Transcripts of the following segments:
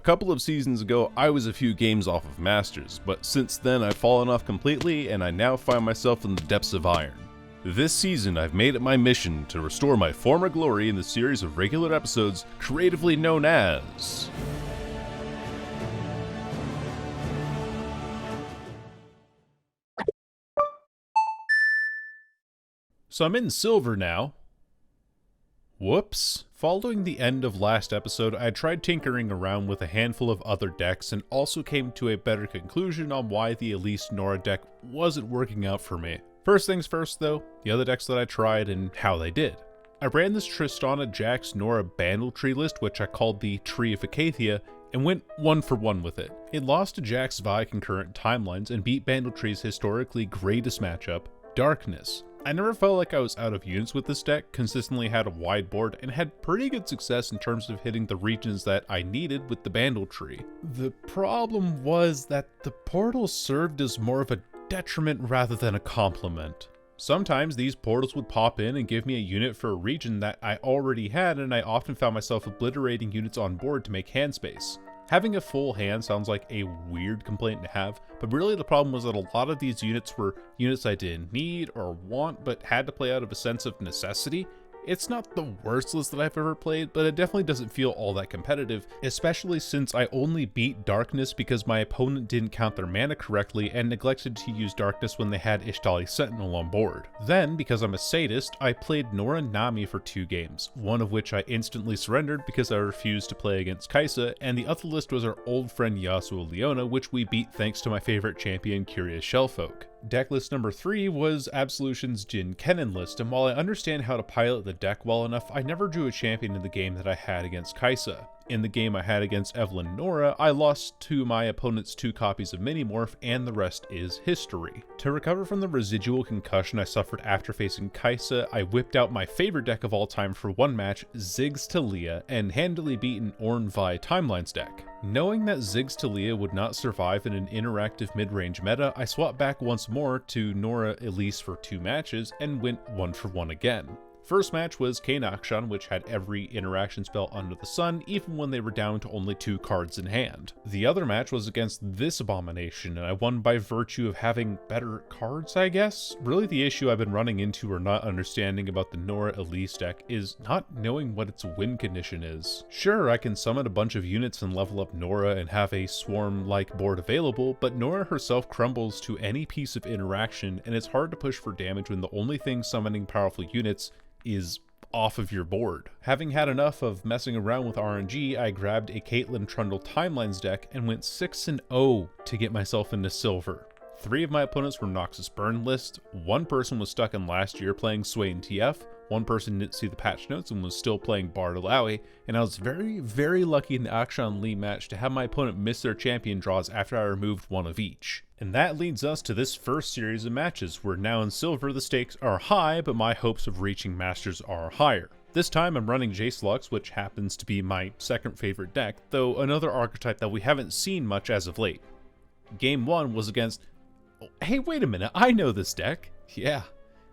couple of seasons ago, I was a few games off of Masters, but since then I've fallen off completely and I now find myself in the depths of Iron. This season, I've made it my mission to restore my former glory in the series of regular episodes creatively known as... So I'm in Silver now. Whoops. Following the end of last episode, I tried tinkering around with a handful of other decks and also came to a better conclusion on why the Elise Nora deck wasn't working out for me. First things first though, the other decks that I tried and how they did. I ran this Tristana Jax Nora Bandle Tree list, which I called the Tree of Acacia, and went 1 for 1 with it. It lost to Jax Vi concurrent timelines and beat Bandle Tree's historically greatest matchup, Darkness. I never felt like I was out of units with this deck, consistently had a wide board, and had pretty good success in terms of hitting the regions that I needed with the Bandle Tree. The problem was that the portals served as more of a detriment rather than a complement. Sometimes these portals would pop in and give me a unit for a region that I already had, and I often found myself obliterating units on board to make hand space. Having a full hand sounds like a weird complaint to have, but really the problem was that a lot of these units were units I didn't need or want, but had to play out of a sense of necessity. It's not the worst list that I've ever played, but it definitely doesn't feel all that competitive, especially since I only beat Darkness because my opponent didn't count their mana correctly and neglected to use Darkness when they had Ishtali Sentinel on board. Then, because I'm a sadist, I played Nora Nami for 2 games, one of which I instantly surrendered because I refused to play against Kaisa, and the other list was our old friend Yasuo Leona, which we beat thanks to my favorite champion Curious Shellfolk. Deck list number 3 was Absolution's Jhin Kennen list, and while I understand how to pilot the deck well enough, I never drew a champion in the game that I had against Kaisa. In the game I had against Evelynn Nora, I lost to my opponent's 2 copies of Minimorph, and the rest is history. To recover from the residual concussion I suffered after facing Kaisa, I whipped out my favorite deck of all time for one match, Ziggs Talia, and handily beat an Ornn Vi Timelines deck. Knowing that Ziggs Talia would not survive in an interactive mid-range meta, I swapped back once more to Nora Elise for 2 matches, and went 1 for 1 again. First match was Kayn Akshan, which had every interaction spell under the sun, even when they were down to only 2 cards in hand. The other match was against this abomination, and I won by virtue of having better cards, I guess? Really the issue I've been running into or not understanding about the Nora Elise deck is not knowing what its win condition is. Sure, I can summon a bunch of units and level up Nora and have a swarm-like board available, but Nora herself crumbles to any piece of interaction, and it's hard to push for damage when the only thing summoning powerful units is off of your board. Having had enough of messing around with RNG, I grabbed a Caitlyn Trundle Timelines deck and went 6-0 to get myself into Silver. 3 of my opponents were Noxus Burn list, 1 person was stuck in last year playing Swain TF, 1 person didn't see the patch notes and was still playing Bardalawi, and I was very lucky in the Akshan Lee match to have my opponent miss their champion draws after I removed 1 of each. And that leads us to this first series of matches, where now in Silver the stakes are high, but my hopes of reaching Masters are higher. This time I'm running Jayce Lux, which happens to be my second favorite deck, though another archetype that we haven't seen much as of late. Game 1 was against... Hey, wait a minute, I know this deck! Yeah.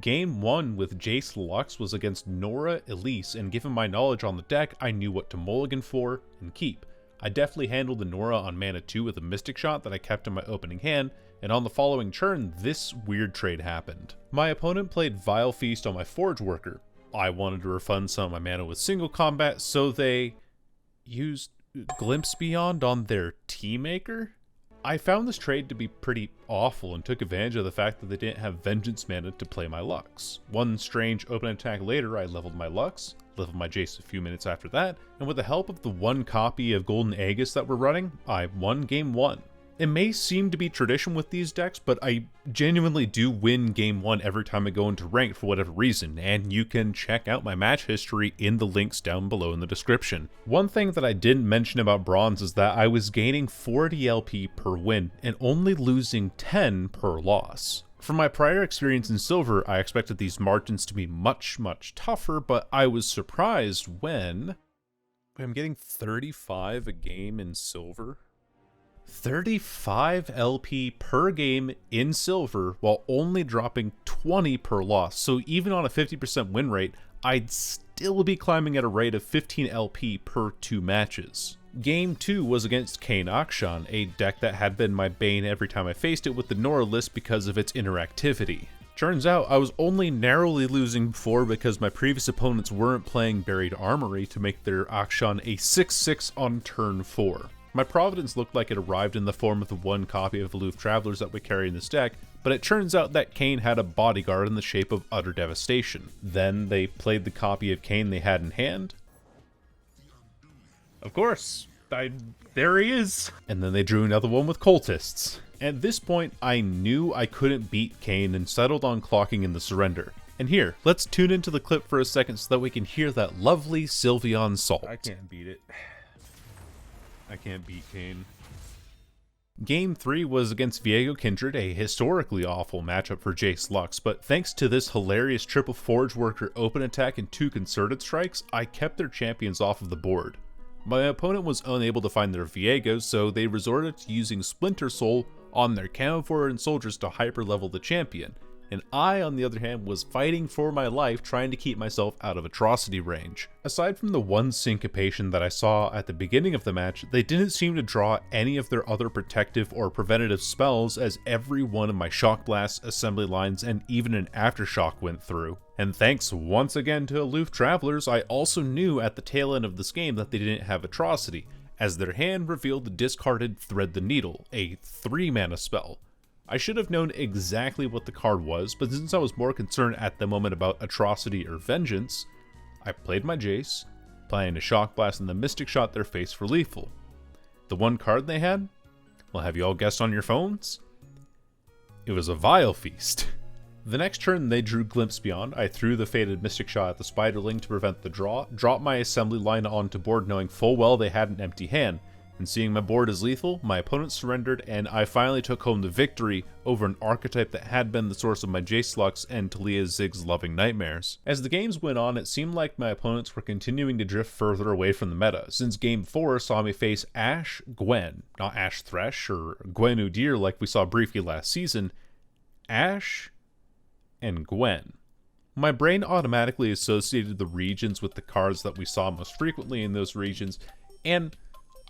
Game 1 with Jayce Lux was against Nora Elise, and given my knowledge on the deck, I knew what to mulligan for and keep. I deftly handled the Nora on mana 2 with a Mystic Shot that I kept in my opening hand, and on the following turn, this weird trade happened. My opponent played Vile Feast on my Forge Worker. I wanted to refund some of my mana with single combat, so they used Glimpse Beyond on their Teamaker? I found this trade to be pretty awful and took advantage of the fact that they didn't have Vengeance mana to play my Lux. One strange open attack later, I leveled my Lux, leveled my Jayce a few minutes after that, and with the help of the 1 copy of Golden Aegis that we're running, I won game 1. It may seem to be tradition with these decks, but I genuinely do win game 1 every time I go into ranked for whatever reason, and you can check out my match history in the links down below in the description. One thing that I didn't mention about Bronze is that I was gaining 40 LP per win and only losing 10 per loss. From my prior experience in Silver, I expected these margins to be much tougher, but I was surprised when... I'm getting 35 a game in Silver? 35 LP per game in Silver while only dropping 20 per loss, so even on a 50% win rate, I'd still be climbing at a rate of 15 LP per 2 matches. Game 2 was against Kayn Akshan, a deck that had been my bane every time I faced it with the Nora list because of its interactivity. Turns out I was only narrowly losing before because my previous opponents weren't playing Buried Armory to make their Akshan a 6/6 on turn 4. My Providence looked like it arrived in the form of the one copy of Aloof Travelers that we carry in this deck, but it turns out that Kayn had a bodyguard in the shape of Utter Devastation. Then they played the copy of Kayn they had in hand. Of course, there he is. And then they drew another one with Cultists. At this point, I knew I couldn't beat Kayn and settled on clocking in the surrender. And here, let's tune into the clip for a second so that we can hear that lovely Sylveon Salt. I can't beat it. I can't beat Kayn. Game 3 was against Viego Kindred, a historically awful matchup for Jayce Lux, but thanks to this hilarious triple Forge Worker open attack and 2 concerted strikes, I kept their champions off of the board. My opponent was unable to find their Viegos, so they resorted to using Splinter Soul on their Camoufleur and soldiers to hyper level the champion, and I, on the other hand, was fighting for my life trying to keep myself out of atrocity range. Aside from the one syncopation that I saw at the beginning of the match, they didn't seem to draw any of their other protective or preventative spells, as every one of my Shock Blasts, assembly lines, and even an Aftershock went through. And thanks once again to Aloof Travelers, I also knew at the tail end of this game that they didn't have Atrocity, as their hand revealed the discarded Thread the Needle, a 3-mana spell. I should have known exactly what the card was, but since I was more concerned at the moment about Atrocity or Vengeance, I played my Jayce, planning to Shock Blast and the Mystic Shot their face for lethal. The one card they had? Well, have you all guessed on your phones? It was a Vile Feast. The next turn they drew Glimpse Beyond, I threw the Fated Mystic Shot at the Spiderling to prevent the draw, dropped my assembly line onto board knowing full well they had an empty hand, and seeing my board as lethal, my opponent surrendered and I finally took home the victory over an archetype that had been the source of my Jayce Lux and Talia Zig's loving nightmares. As the games went on, it seemed like my opponents were continuing to drift further away from the meta, since Game 4 saw me face Ashe Gwen, not Ashe Thresh or Gwen Udyr like we saw briefly last season, Ashe and Gwen. My brain automatically associated the regions with the cards that we saw most frequently in those regions, and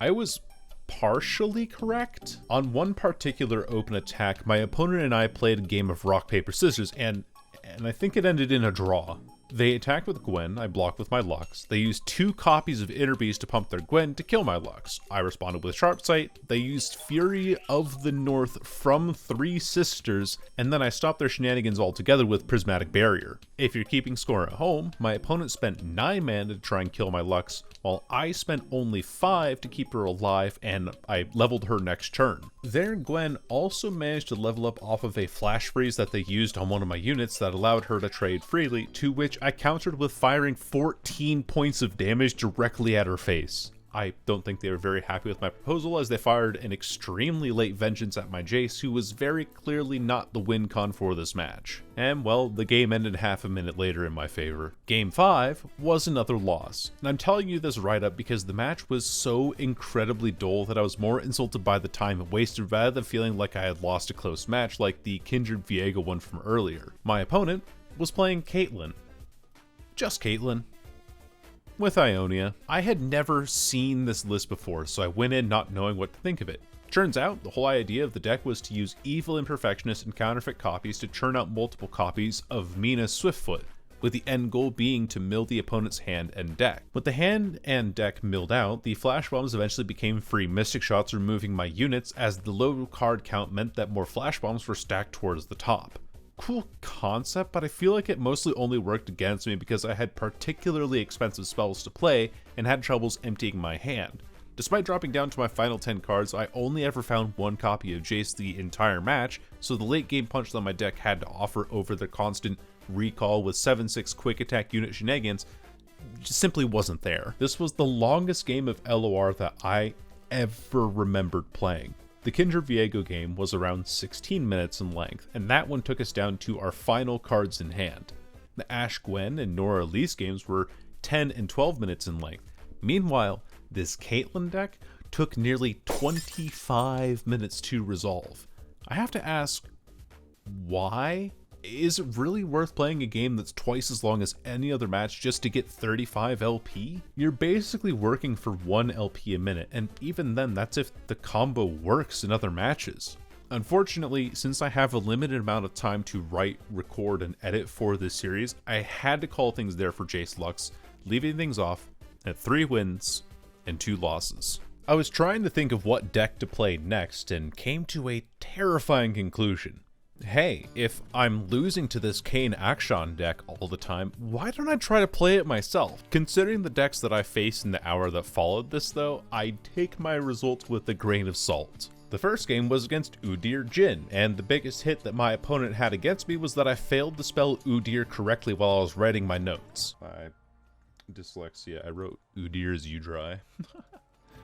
I was partially correct. On one particular open attack, my opponent and I played a game of rock, paper, scissors, and I think it ended in a draw. They attacked with Gwen, I blocked with my Lux. They used 2 copies of Inner Beast to pump their Gwen to kill my Lux. I responded with Sharp Sight. They used Fury of the North from 3 Sisters, and then I stopped their shenanigans altogether with Prismatic Barrier. If you're keeping score at home, my opponent spent 9 mana to try and kill my Lux, while I spent only 5 to keep her alive, and I leveled her next turn. Their Gwen also managed to level up off of a Flash Freeze that they used on one of my units that allowed her to trade freely, to which I countered with firing 14 points of damage directly at her face. I don't think they were very happy with my proposal, as they fired an extremely late Vengeance at my Jayce, who was very clearly not the win con for this match. And well, the game ended half a minute later in my favor. Game 5 was another loss. And I'm telling you this right up because the match was so incredibly dull that I was more insulted by the time it wasted rather than feeling like I had lost a close match like the Kindred Viego one from earlier. My opponent was playing Caitlyn. Just Caitlyn. With Ionia. I had never seen this list before, so I went in not knowing what to think of it. Turns out, the whole idea of the deck was to use Evil Imperfectionist and counterfeit copies to churn out multiple copies of Mina's Swiftfoot, with the end goal being to mill the opponent's hand and deck. With the hand and deck milled out, the flash bombs eventually became free Mystic Shots, removing my units, as the low card count meant that more flash bombs were stacked towards the top. Cool concept, but I feel like it mostly only worked against me because I had particularly expensive spells to play and had troubles emptying my hand. Despite dropping down to my final 10 cards, I only ever found 1 copy of Jayce the entire match, so the late game punch that my deck had to offer over the constant recall with 7/6 quick attack unit shenanigans just simply wasn't there. This was the longest game of LoR that I ever remembered playing. The Kindred Viego game was around 16 minutes in length, and that one took us down to our final cards in hand. The Ashe Gwen and Nora Elise games were 10 and 12 minutes in length. Meanwhile, this Caitlyn deck took nearly 25 minutes to resolve. I have to ask, why? Is it really worth playing a game that's twice as long as any other match just to get 35 LP? You're basically working for 1 LP a minute, and even then that's if the combo works in other matches. Unfortunately, since I have a limited amount of time to write, record, and edit for this series, I had to call things there for Jayce Lux, leaving things off at 3 wins and 2 losses. I was trying to think of what deck to play next and came to a terrifying conclusion. Hey, if I'm losing to this Kayn Akshan deck all the time, why don't I try to play it myself? Considering the decks that I faced in the hour that followed this though, I take my results with a grain of salt. The first game was against Udyr Jhin, and the biggest hit that my opponent had against me was that I failed to spell Udyr correctly while I was writing my notes. Dyslexia, I wrote Udyr as you dry.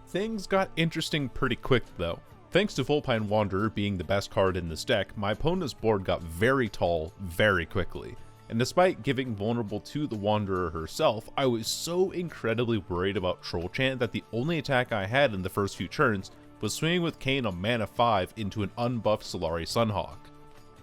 Things got interesting pretty quick though. Thanks to Vulpine Wanderer being the best card in this deck, my opponent's board got very tall very quickly. And despite giving vulnerable to the Wanderer herself, I was so incredibly worried about Troll Chant that the only attack I had in the first few turns was swinging with Kayn on mana 5 into an unbuffed Solari Sunhawk.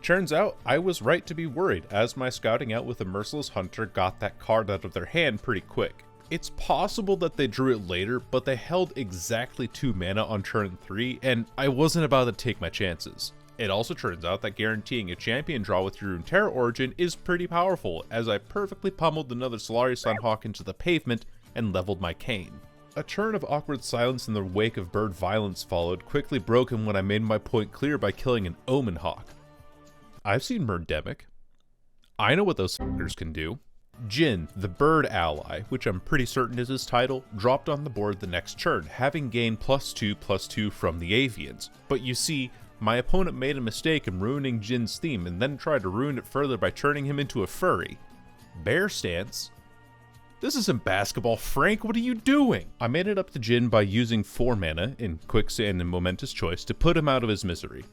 Turns out, I was right to be worried, as my scouting out with a Merciless Hunter got that card out of their hand pretty quick. It's possible that they drew it later, but they held exactly 2 mana on turn 3, and I wasn't about to take my chances. It also turns out that guaranteeing a champion draw with your Runeterra Origin is pretty powerful, as I perfectly pummeled another Solari Sunhawk into the pavement and leveled my Kayn. A turn of awkward silence in the wake of bird violence followed, quickly broken when I made my point clear by killing an Omen Hawk. I've seen Murdemic. I know what those fuckers can do. Jhin, the bird ally, which I'm pretty certain is his title, dropped on the board the next turn, having gained +2/+2 from the Avians. But you see, my opponent made a mistake in ruining Jin's theme and then tried to ruin it further by turning him into a furry. Bear stance? This isn't basketball, Frank, what are you doing? I made it up to Jhin by using 4 mana, in Quicksand and Momentous Choice, to put him out of his misery.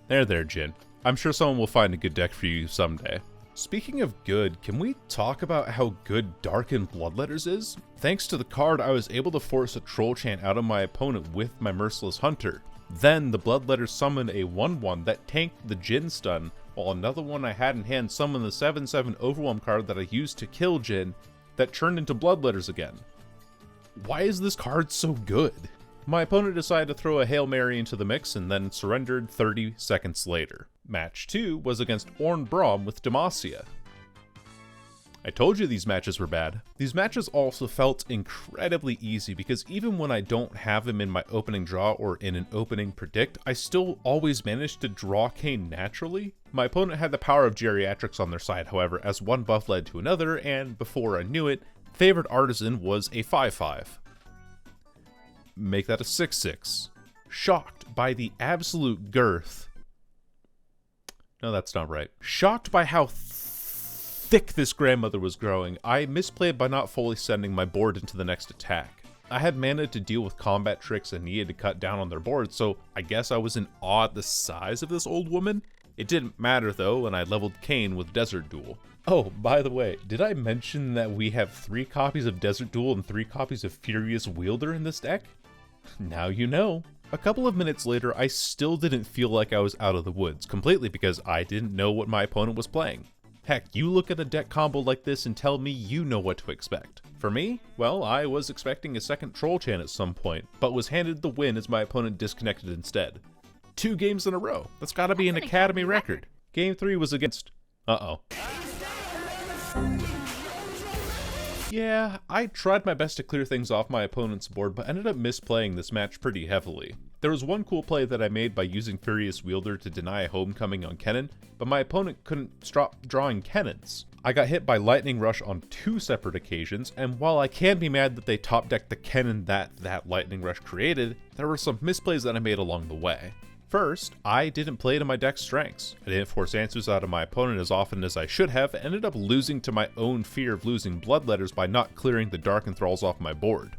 There, Jhin. I'm sure someone will find a good deck for you someday. Speaking of good, can we talk about how good Darkened Bloodletters is? Thanks to the card, I was able to force a Troll Chant out of my opponent with my Merciless Hunter. Then, the Bloodletters summoned a 1/1 that tanked the Jhin stun, while another one I had in hand summoned the 7/7 Overwhelm card that I used to kill Jhin, that turned into Bloodletters again. Why is this card so good? My opponent decided to throw a Hail Mary into the mix and then surrendered 30 seconds later. Match 2 was against Ornn Braum with Demacia. I told you these matches were bad. These matches also felt incredibly easy because even when I don't have him in my opening draw or in an opening predict, I still always manage to draw Kayn naturally. My opponent had the power of geriatrics on their side, however, as one buff led to another, and before I knew it, Favored Artisan was a 5/5. Make that a 6/6. Shocked by the absolute girth. No, that's not right. Shocked by how thick this grandmother was growing, I misplayed by not fully sending my board into the next attack. I had mana to deal with combat tricks and needed to cut down on their board, so I guess I was in awe at the size of this old woman. It didn't matter though, and I leveled Kayn with Desert Duel. Oh, by the way, did I mention that we have 3 copies of Desert Duel and 3 copies of Furious Wielder in this deck? Now you know. A couple of minutes later, I still didn't feel like I was out of the woods, completely because I didn't know what my opponent was playing. Heck, you look at a deck combo like this and tell me you know what to expect. For me, well, I was expecting a second Troll Chant at some point, but was handed the win as my opponent disconnected instead. 2 games in a row. That's gotta be an Academy record. Game 3 was against... Uh-oh. Yeah, I tried my best to clear things off my opponent's board, but ended up misplaying this match pretty heavily. There was one cool play that I made by using Furious Wielder to deny a homecoming on Kennen, but my opponent couldn't stop drawing Kennens. I got hit by Lightning Rush on 2 separate occasions, and while I can be mad that they top-decked the Kennen that Lightning Rush created, there were some misplays that I made along the way. First, I didn't play to my deck's strengths. I didn't force answers out of my opponent as often as I should have, and ended up losing to my own fear of losing Bloodletters by not clearing the Dark Enthralls off my board.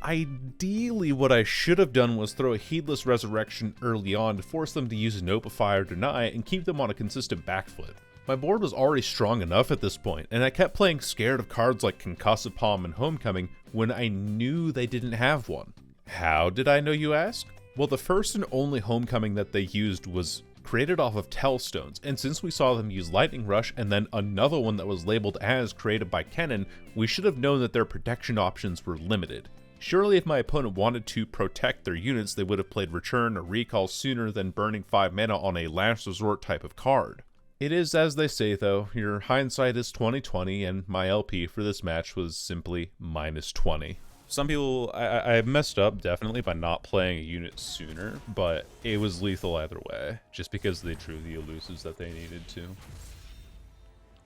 Ideally, what I should have done was throw a Heedless Resurrection early on to force them to use Nopify or Deny and keep them on a consistent backfoot. My board was already strong enough at this point, and I kept playing scared of cards like Concussive Palm and Homecoming when I knew they didn't have one. How did I know, you ask? Well, the first and only Homecoming that they used was created off of Telstones, and since we saw them use Lightning Rush and then another one that was labeled as created by Kayn, we should have known that their protection options were limited. Surely if my opponent wanted to protect their units, they would have played Return or Recall sooner than burning 5 mana on a Last Resort type of card. It is as they say though, your hindsight is 20/20, and my LP for this match was simply -20. Some people, I messed up definitely by not playing a unit sooner, but it was lethal either way, just because they drew the elusives that they needed to.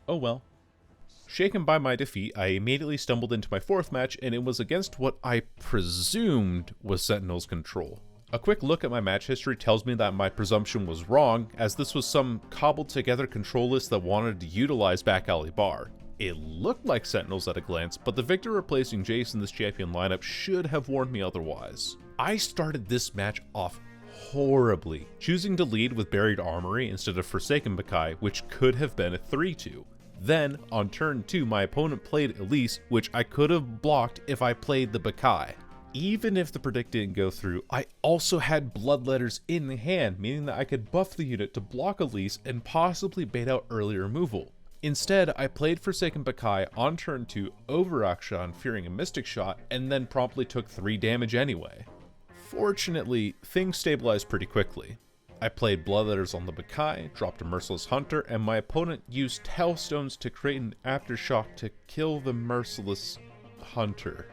Oh well. Shaken by my defeat, I immediately stumbled into my 4th match, and it was against what I presumed was Sentinel's control. A quick look at my match history tells me that my presumption was wrong, as this was some cobbled together control list that wanted to utilize back alley bar. It looked like Sentinels at a glance, but the Victor replacing Jayce in this champion lineup should have warned me otherwise. I started this match off horribly, choosing to lead with Buried Armory instead of Forsaken Bakai, which could have been a 3-2. Then, on turn 2, my opponent played Elise, which I could have blocked if I played the Bakai. Even if the predict didn't go through, I also had Bloodletters in hand, meaning that I could buff the unit to block Elise and possibly bait out early removal. Instead, I played Forsaken Bakai on turn 2 over Akshan, fearing a Mystic Shot, and then promptly took 3 damage anyway. Fortunately, things stabilized pretty quickly. I played Bloodletters on the Bakai, dropped a Merciless Hunter, and my opponent used Telstones to create an Aftershock to kill the Merciless Hunter.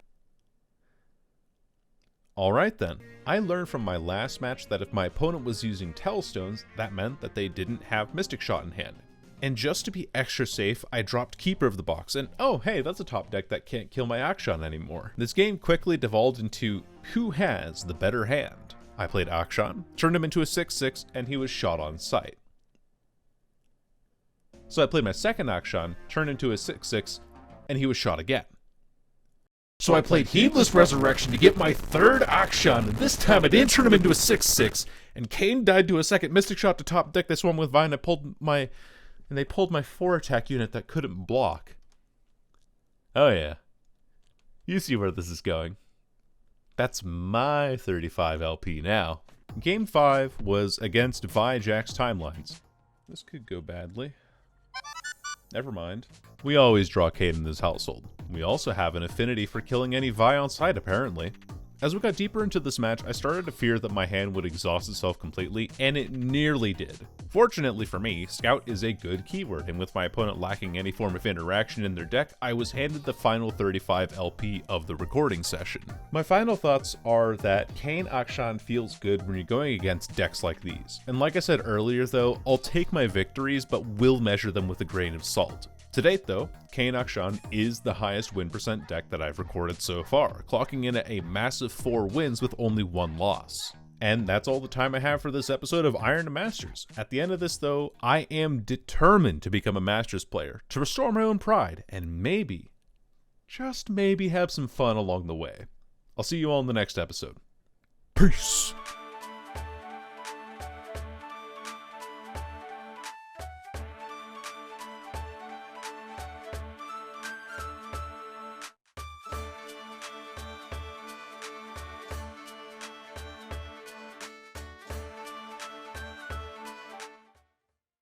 Alright then, I learned from my last match that if my opponent was using Telstones, that meant that they didn't have Mystic Shot in hand. And just to be extra safe, I dropped Keeper of the Box, and oh hey, that's a top deck that can't kill my Akshan anymore. This game quickly devolved into who has the better hand. I played Akshan, turned him into a 6/6, and he was shot on sight. So I played my second Akshan, turned into a 6/6, and he was shot again. So I played Heedless Resurrection to get my third Akshan, and this time I didn't turn him into a 6/6, and Kayn died to a second Mystic Shot to top deck this one with Vine. And they pulled my 4 attack unit that couldn't block. Oh yeah. You see where this is going. That's my 35 LP now. Game 5 was against Vijax's Timelines. This could go badly. Never mind. We always draw Kayn in this household. We also have an affinity for killing any Vi on site, apparently. As we got deeper into this match, I started to fear that my hand would exhaust itself completely, and it nearly did. Fortunately for me, Scout is a good keyword, and with my opponent lacking any form of interaction in their deck, I was handed the final 35 LP of the recording session. My final thoughts are that Kayn Akshan feels good when you're going against decks like these. And like I said earlier though, I'll take my victories, but will measure them with a grain of salt. To date though, Kayn Akshan is the highest win percent deck that I've recorded so far, clocking in at a massive 4 wins with only 1 loss. And that's all the time I have for this episode of Iron to Masters. At the end of this though, I am determined to become a Masters player, to restore my own pride, and maybe, just maybe have some fun along the way. I'll see you all in the next episode. Peace!